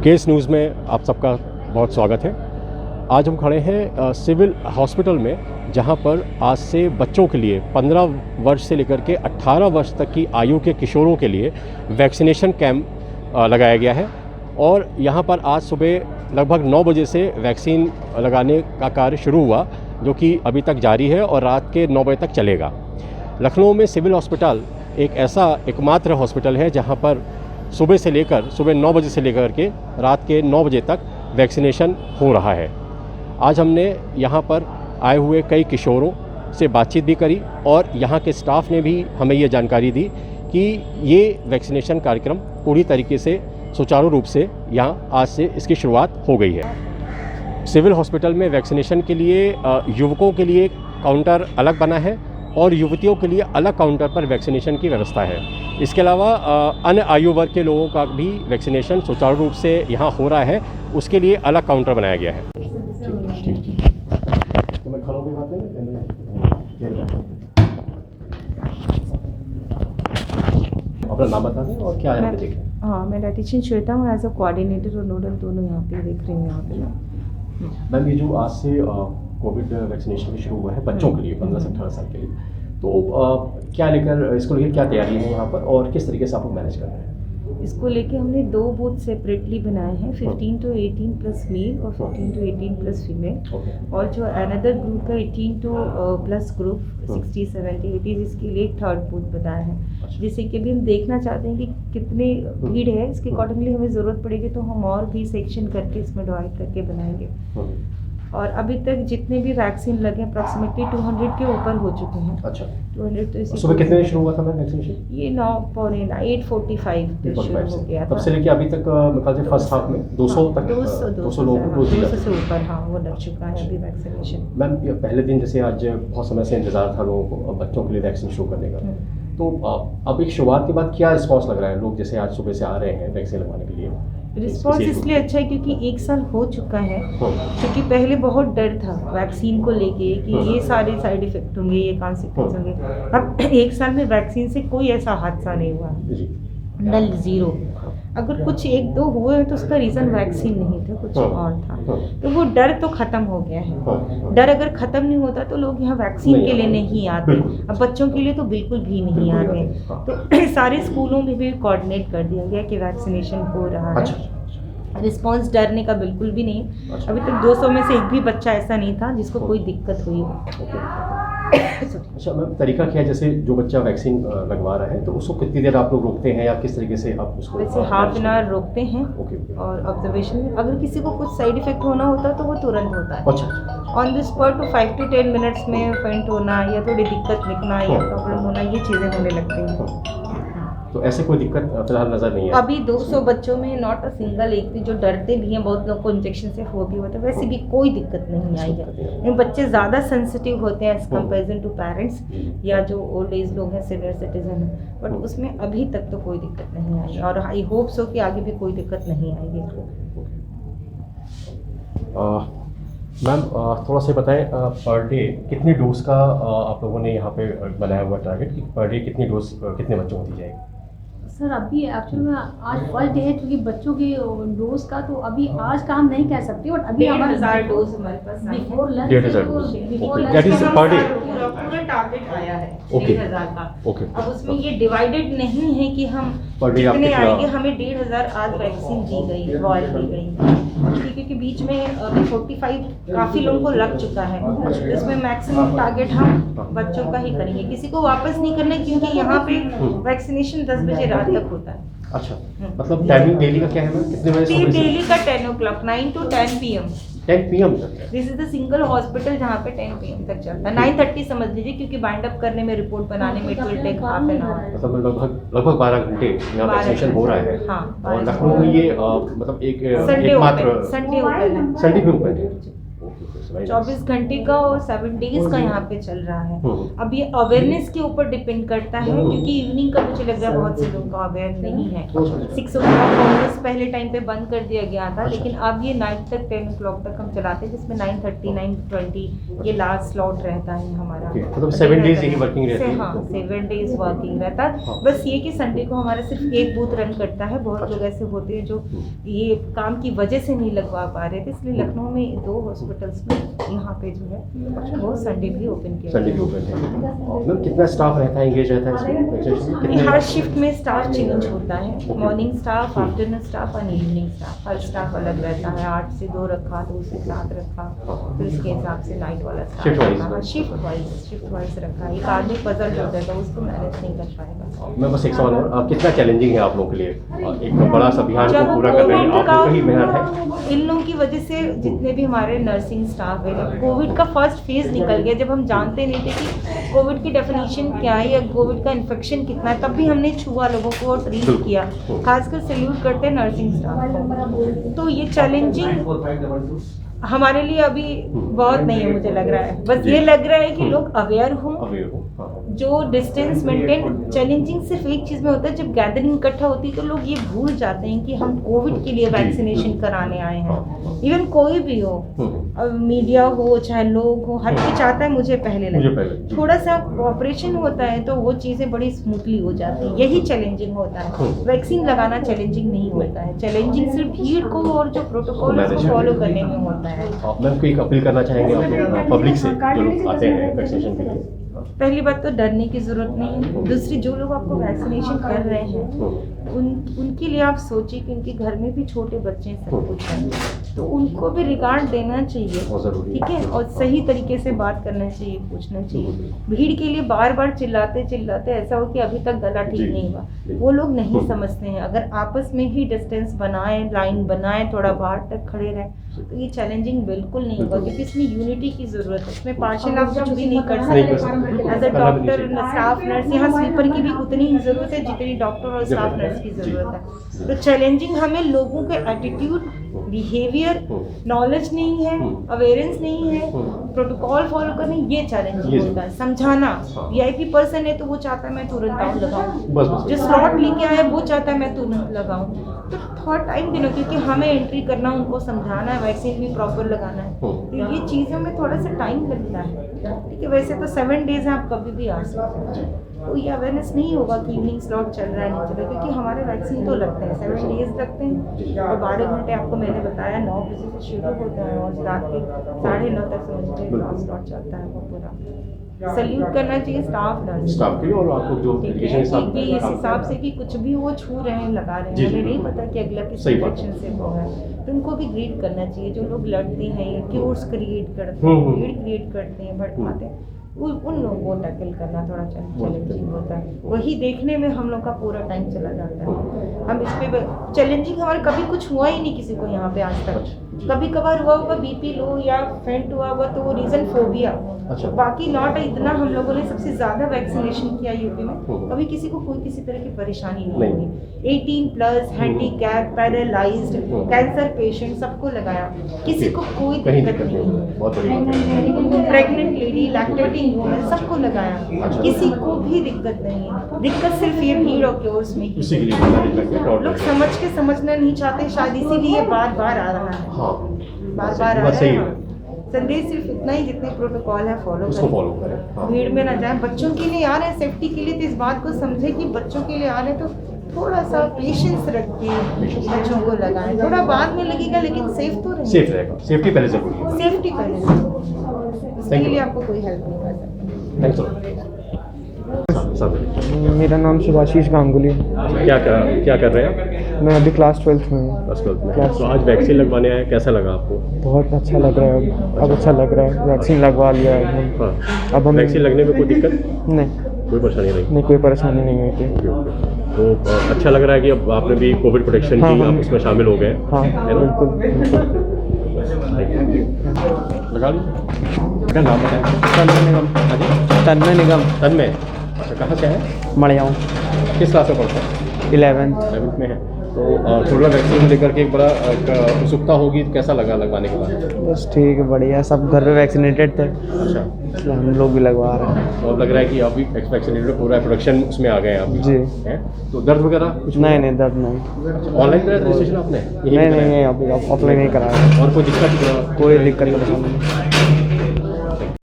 Case news में आप सबका बहुत स्वागत है। आज हम खड़े हैं सिविल हॉस्पिटल में, जहां पर आज से बच्चों के लिए 15 वर्ष से लेकर के 18 वर्ष तक की आयु के किशोरों के लिए वैक्सीनेशन कैंप लगाया गया है। और यहां पर आज सुबह लगभग 9 बजे से वैक्सीन लगाने का कार्य शुरू हुआ, जो कि अभी तक जारी है और रात के 9 बजे तक चलेगा। लखनऊ में सिविल हॉस्पिटल एक ऐसा एकमात्र हॉस्पिटल है जहां पर सुबह 9 बजे से लेकर के रात के 9 बजे तक वैक्सीनेशन हो रहा है। आज हमने यहाँ पर आए हुए कई किशोरों से बातचीत भी करी और यहाँ के स्टाफ ने भी हमें ये जानकारी दी कि ये वैक्सीनेशन कार्यक्रम पूरी तरीके से सुचारू रूप से यहाँ आज से इसकी शुरुआत हो गई है। सिविल हॉस्पिटल में वैक्सीनेशन के लिए युवकों के लिए काउंटर अलग बना है और युवतियों के लिए अलग काउंटर पर वैक्सीनेशन की व्यवस्था है। इसके अलावा अन्य आयु वर्ग के लोगों का भी वैक्सीनेशन सुचारू रूप से यहाँ हो रहा है, उसके लिए अलग काउंटर बनाया गया है। अपना नाम बता दें और क्या है? हाँ, मैं डायटीशियन श्वेता हूँ। एज अ कोऑर्डिनेटर और नोडल दोनों यहाँ पे देख रही हूँ। यहाँ पे मैम, ये जो आज से कोविड वैक्सीनेशन भी शुरू हुआ है बच्चों के लिए 15 से 18 साल के लिए, तो क्या लेकर इसको लेकर क्या तैयारी है यहाँ पर और किस तरीके से आप लोग मैनेज कर रहे हैं? इसको लेके हमने 2 बूथ सेपरेटली बनाए हैं, 15 to 18 प्लस मेल और 15 to 18 प्लस फीमेल। और जो अनदर ग्रुप का 18 to प्लस ग्रुप 60, 70, 80 इसके लिए एक थर्ड बूथ बनाया है, जिससे कि भी हम देखना चाहते हैं कि कितनी भीड़ है। इसके अकॉर्डिंगली हमें ज़रूरत पड़ेगी तो हम और भी सेक्शन करके इसमें डिवाइड करके बनाएंगे। और अभी तक जितने भी वैक्सीन लगे अप्रॉक्सीमेटली 200 के ऊपर हो चुके हैं। अच्छा, 200 तो इसी सुबह कितने बजे शुरू हुआ था मैम वैक्सीनेशन? ये 8:45 पे शुरू हो गया था। तब से लेके अभी तक मेरे से फर्स्ट हाफ में 200 तक 200 लोगों को 200 से ऊपर हाँ वो लग चुका है अभी वैक्सीनेशन। मैम, पहले दिन जैसे आज बहुत समय से इंतजार था लोगों को बच्चों के लिए वैक्सीन शुरू करने का, तो अब एक शुरुआत के बाद क्या रिस्पॉन्स लग रहा है? लोग जैसे आज सुबह से आ रहे हैं वैक्सीन लगवाने के लिए, रिस्पॉन्स इसलिए अच्छा है क्योंकि 1 साल हो चुका है। क्योंकि पहले बहुत डर था वैक्सीन को लेके कि ये सारे साइड इफेक्ट होंगे, ये कॉन्सिक्वेंस होंगे। अब 1 साल में वैक्सीन से कोई ऐसा हादसा नहीं हुआ, नल जीरो। अगर कुछ 1-2 हुए तो उसका रीज़न वैक्सीन नहीं था, कुछ और था। तो वो डर तो ख़त्म हो गया है। डर अगर ख़त्म नहीं होता तो लोग यहाँ वैक्सीन के लिए नहीं आते। अब बच्चों के लिए तो बिल्कुल भी नहीं आ रहे। तो सारे स्कूलों में भी कोऑर्डिनेट कर दिया गया कि वैक्सीनेशन हो रहा है। रिस्पॉन्स डरने का बिल्कुल भी नहीं। अभी तक 200 में से एक भी बच्चा ऐसा नहीं था जिसको कोई दिक्कत हुई हो। अच्छा मैम, तरीका क्या है? जैसे जो बच्चा वैक्सीन लगवा रहा है तो उसको कितनी देर आप लोग रोकते हैं या किस तरीके से आप उसको? वैसे हाफ एन आवर रोकते हैं। और ऑब्जर्वेशन में अगर किसी को कुछ साइड इफेक्ट होना होता है तो वो तुरंत होता है। अच्छा, on the spot 5 to 10 minutes में फेंट होना या थोड़ी दिक्कत लिखना या प्रॉब्लम होना, ये चीज़ें होने लगती हैं। तो ऐसे कोई दिक्कत फिलहाल नज़र नहीं है अभी 200 बच्चों में नॉट अ सिंगल एक भी जो डरते भी हैं, बहुत लोग को इंजेक्शन से फोबिया होता है, वैसे भी कोई दिक्कत नहीं आई है। बच्चे ज़्यादा सेंसिटिव होते हैं एज कम्पेरिजन टू पेरेंट्स या जो ओल्ड एज लोग हैं, सीनियर सिटीजन हैं, बट उसमें अभी तक तो कोई दिक्कत नहीं आई और आई होप सो कि आगे भी कोई दिक्कत नहीं आएगी। मैम, थोड़ा सा बताएं, पर डे कितनी डोज का आप लोगों ने यहाँ पे बनाया हुआ टारगेट कि पर डे कितनी डोज कितने बच्चों को दी जाएगी? सर अभी एक्चुअल में आज फर्स्ट डे है क्योंकि बच्चों की डोज का तो अभी आज का हम नहीं कह सकते। और अभी हमारे 1000 डोज हमारे पास before lunch 1500 dose that is per day. पूरा टारगेट आया है 1000 का। अब उसमें ये डिवाइडेड नहीं है कि हम कितने आएंगे। हमें 1500 आज वैक्सीन दी गई, रॉयल दी गई, क्योंकि बीच में 45 काफ़ी लोगों को लग चुका है। इसमें मैक्सिमम टारगेट हम बच्चों का ही करेंगे, किसी को वापस नहीं करना क्योंकि यहाँ पे वैक्सीनेशन 10 बजे रात तक होता है। अच्छा, मतलब टाइमिंग डेली का क्या है मैम? कितने बजे से? डेली का 10 o'clock 9 to 10 PM। 10 PM तक? This is the single hospital जहाँ पे 10 PM तक चलता है। 9:30 समझ लीजिए क्योंकि बाइंड अप करने में, रिपोर्ट बनाने में it will take half an hour. मतलब लगभग 12 घंटे यहाँ वैक्सीनेशन हो रहा है। हाँ, और लखनऊ में ये मतलब एक संडे मात्र ओपन है। संडे भी ओपन है। very nice. 24 घंटे का और 7 डेज का यहाँ पे चल रहा है। अब ये अवेयरनेस के ऊपर डिपेंड करता है, क्योंकि इवनिंग का मुझे लग रहा है बहुत से लोगों को अवेयर नहीं है। 6 o'clock कांग्रेस पहले टाइम पे बंद कर दिया गया था, लेकिन अब ये नाइट तक 10 o'clock तक हम चलाते हैं, जिसमें 9:30 9:20 ये लास्ट स्लॉट रहता है हमारा। मतलब 7 डेज ही वर्किंग रहती है। हाँ, 7 डेज वर्किंग रहता है। बस ये कि संडे को हमारा सिर्फ एक बूथ रन करता है। बहुत लोग ऐसे होते हैं जो ये काम की वजह से नहीं लगवा पा रहे थे, इसलिए लखनऊ में 2 हॉस्पिटल्स में यहाँ पे जो है वो संडे भी ओपन किया संडे भी ओपन है। मैम कितना स्टाफ रहता है, एंगेज रहता है इसमें? हर शिफ्ट में स्टाफ चेंज होता है, मॉर्निंग स्टाफ, आफ्टरनून स्टाफ और इवनिंग स्टाफ। हर स्टाफ अलग रहता है। 8 से 2 रखा, 2 से 7 रखा, फिर उसके हिसाब से नाइट वाला Shift wise? Staff shift wise रखा। एक आदमी पजल हो जाएगा, उसको मैनेज नहीं कर पाएगा। मैं बस एक सवाल और, कितना चैलेंजिंग है आप लोगों के लिए एक बड़ा सा अभियान जब को पूरा कर रहे हैं, कोविड आप लोगों की मेहनत है? इन लोगों की वजह से जितने भी हमारे नर्सिंग स्टाफ है, जब कोविड का फर्स्ट फेज निकल गया, जब हम जानते नहीं थे कि कोविड की डेफिनेशन क्या है या कोविड का इन्फेक्शन कितना है, तब भी हमने छुआ लोगों को और ट्रीट किया। खासकर सैल्यूट करते हैं नर्सिंग स्टाफ को। तो ये चैलेंजिंग हमारे लिए अभी बहुत नहीं है, मुझे लग रहा है। बस ये लग रहा है कि लोग अवेयर हों, जो डिस्टेंस मेंटेन। चैलेंजिंग सिर्फ एक चीज़ में होता है, जब गैदरिंग इकट्ठा होती है तो लोग ये भूल जाते हैं कि हम कोविड के लिए वैक्सीनेशन कराने आए हैं। इवन कोई भी हो, मीडिया हो चाहे लोग हो, हर कोई चाहता है मुझे पहले लगे। थोड़ा सा ऑपरेशन होता है तो वो चीज़ें बड़ी स्मूथली हो जाती हैं। यही चैलेंजिंग होता है। वैक्सीन लगाना चैलेंजिंग नहीं होता है। चैलेंजिंग सिर्फ भीड़ को और जो प्रोटोकॉल है उसको फॉलो करने में होता है। मैम कोई अपील करना चाहेंगे आप लोग पब्लिक से, जो लोग आते हैं वैक्सीनेशन के लिए? पहली बात तो डरने की ज़रूरत नहीं है। दूसरी, जो लोग आपको वैक्सीनेशन कर रहे हैं उनके लिए आप सोचिए कि उनके घर में भी छोटे बच्चे हैं, सब कुछ है, तो उनको भी रिगार्ड देना चाहिए, ठीक है, और सही तरीके से बात करना चाहिए, पूछना चाहिए। भीड़ के लिए बार बार चिल्लाते ऐसा हो कि अभी तक गला ठीक नहीं हुआ, वो लोग नहीं समझते हैं। अगर आपस में ही डिस्टेंस बनाएं, लाइन बनाएं, थोड़ा बाहर तक खड़े रहें, तो ये चैलेंजिंग बिल्कुल नहीं होगा, क्योंकि इसमें यूनिटी की ज़रूरत है। इसमें पार्शियल आप कुछ भी नहीं कर सकते। As a doctor, staff nurse, यहाँ स्लीपर की भी उतनी ही ज़रूरत है जितनी डॉक्टर और स्टाफ नर्स की ज़रूरत है। तो चैलेंजिंग हमें लोगों के एटीट्यूड, बिहेवियर, नॉलेज नहीं है, अवेयरेंस नहीं है, प्रोटोकॉल फॉलो करने, ये चैलेंजिंग होता है। समझाना, वीआईपी पर्सन है तो वो चाहता है मैं तुरंत आउट लगाऊं, जो स्लॉट लेके आए वो चाहता है मैं तुरंत लगाऊं, तो थोड़ा टाइम देना, क्योंकि हमें एंट्री करना, उनको समझाना है, वैक्सीन भी प्रॉपर लगाना है, तो ये चीज़ों में थोड़ा सा टाइम लगता है। ठीक है, वैसे तो 7 डेज हैं, आप कभी भी आ सकते हैं। तो ये अवेयरनेस नहीं होगा कि इवनिंग स्लॉट चल रहा है नहीं चल रहा, क्योंकि हमारे वैक्सीन तो लगते हैं 7 डेज लगते हैं, और 12 घंटे आपको मैंने बताया 9 बजे से शुरू होता है और रात के 9:30 तक समझ लीजिए लास्ट स्लॉट चलता है वो पूरा। सैल्यूट करना चाहिए स्टाफ के लिए, और आपको जो एजुकेशन इस हिसाब से कि कुछ भी वो छू रहे हैं, लगा रहे हैं, हमें नहीं पता कि अगला किस इन्फेक्शन से हुआ है, तो उनको भी ग्रीट करना चाहिए। जो लोग लड़ते हैं, क्यूर्स क्रिएट करते हैं, भीड़ क्रिएट करते हैं, भटकाते हैं, उन लोगों को टैकल करना थोड़ा चैलेंजिंग होता है। वही देखने में हम लोग का पूरा टाइम चला जाता है। हम इस पे चैलेंजिंग, हमारे कभी कुछ हुआ ही नहीं किसी को यहाँ पे आज तक। कभी कभार हुआ होगा बीपी लो या फेंट हुआ होगा, तो वो रीज़न फोबिया, बाकी नॉट। इतना हम लोगों ने सबसे ज़्यादा वैक्सीनेशन किया यूपी में, कभी किसी को कोई किसी तरह की परेशानी नहीं हुई। 18+ हैंडीकैप, पैरालाइज्ड, कैंसर पेशेंट, सबको लगाया, किसी को कोई दिक्कत नहीं। प्रेग्नेंट लेडी, लैक्टेटिंग वुमेन, सबको लगाया, किसी को भी दिक्कत नहीं है। दिक्कत सिर्फ ये भीड़ और क्योर्स में ही, लोग समझ के समझना नहीं चाहते, शायद इसीलिए बार बार आ रहा है, बार बार आ रहा है। संदेश सिर्फ इतना ही, जितने प्रोटोकॉल है फॉलो करें, भीड़ में ना जाएं। बच्चों के लिए आ रहे हैं सेफ्टी के लिए, तो इस बात को समझे कि बच्चों के लिए आ रहे हैं, तो थोड़ा सा पेशेंस रख के बच्चों को लगाएं। थोड़ा बाद में लगेगा, लेकिन सेफ तो रहेगा, सेफ रहेगा। सेफ्टी पहले जरूरी है, सेफ्टी पहले, इसके लिए आपको कोई हेल्प नहीं कर सकता। थैंक्स। मेरा नाम सुभाशीष गांगुली। क्या कर रहे हैं? मैं अभी क्लास 12th में हूँ। क्लास 12th में। तो आज वैक्सीन लगवाने आए, कैसा लगा आपको? बहुत अच्छा लग रहा है, अब अच्छा लग रहा है। वैक्सीन लगवा लिया है हम। हाँ। अब हम वैक्सीन लगने में कोई दिक्कत नहीं, कोई परेशानी नहीं कोई परेशानी नहीं हुई थी। तो अच्छा लग रहा है कि अब आपने भी कोविड प्रोटेक्शन की, आप उसमें शामिल हो गए। हाँ बिल्कुल। लगा लीजिए। क्या नाम बताएं? तन्मय निगम। तन्मय निगम। तन्मय, अच्छा, कहाँ से है? मड़ियाऊँ। किस क्लास में पढ़ते हैं? 11th। 11th में है। तो कोरोना वैक्सीन को लेकर के एक बड़ा उत्सुकता होगी, कैसा लगा लगवाने के बाद? बस ठीक है, बढ़िया। सब घर पे वैक्सीनेटेड थे, अच्छा, इसलिए हम लोग भी लगवा रहे हैं। तो अब लग रहा है कि अभी वैक्सीनेटेड पूरा प्रोडक्शन उसमें आ गए हैं अभी जी। हैं? तो दर्द वगैरह कुछ नहीं नहीं, दर्द नहीं। ऑनलाइन कराया रजिस्ट्रेशन आपने? यहीं नहीं कराया? नहीं, अभी ऑफलाइन नहीं कराया। और कोई दिक्कत? कोई दिक्कत नहीं।